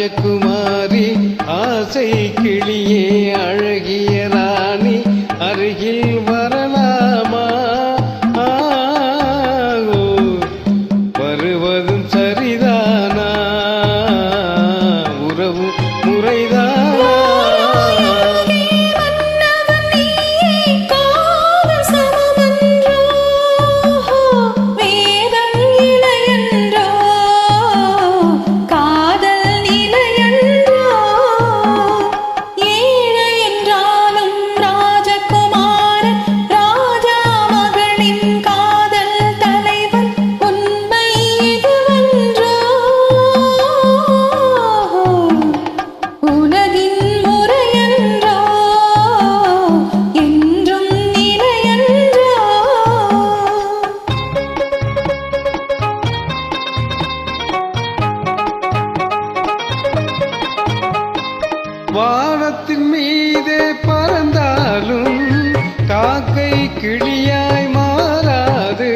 ராஜகுமாரி ஆசை கிளியே அழகிய ராணி அருகில் வரலாமா? வருவதும் சரிதானா? உறவு முறைதானா? வானத்தின் மீதே பறந்தாலும் காக்கை கிளியாய் மாறாது.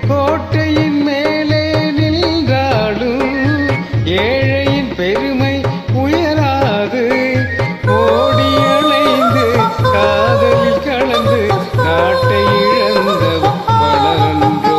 கோட்டையின் மேலே நின்றாலும் ஏழையின் பெருமை உயராது. ஓடி அலைந்து காதலில் கலந்து நாட்டை இழந்தவர் பலரன்றோ.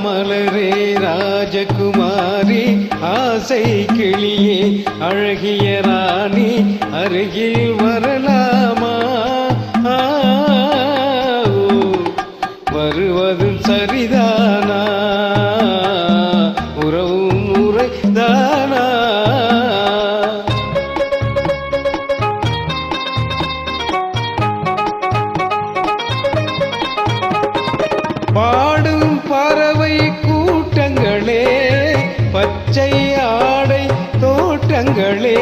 மலரே ராஜகுமாரி ஆசை கிளியே அழகிய ராணி அருகில் வரலாமா? வருவதும் சரிதானா? உறவும் முறைதானா? பாடும் பறவை கூட்டங்களே, பச்சை ஆடை தோட்டங்களே,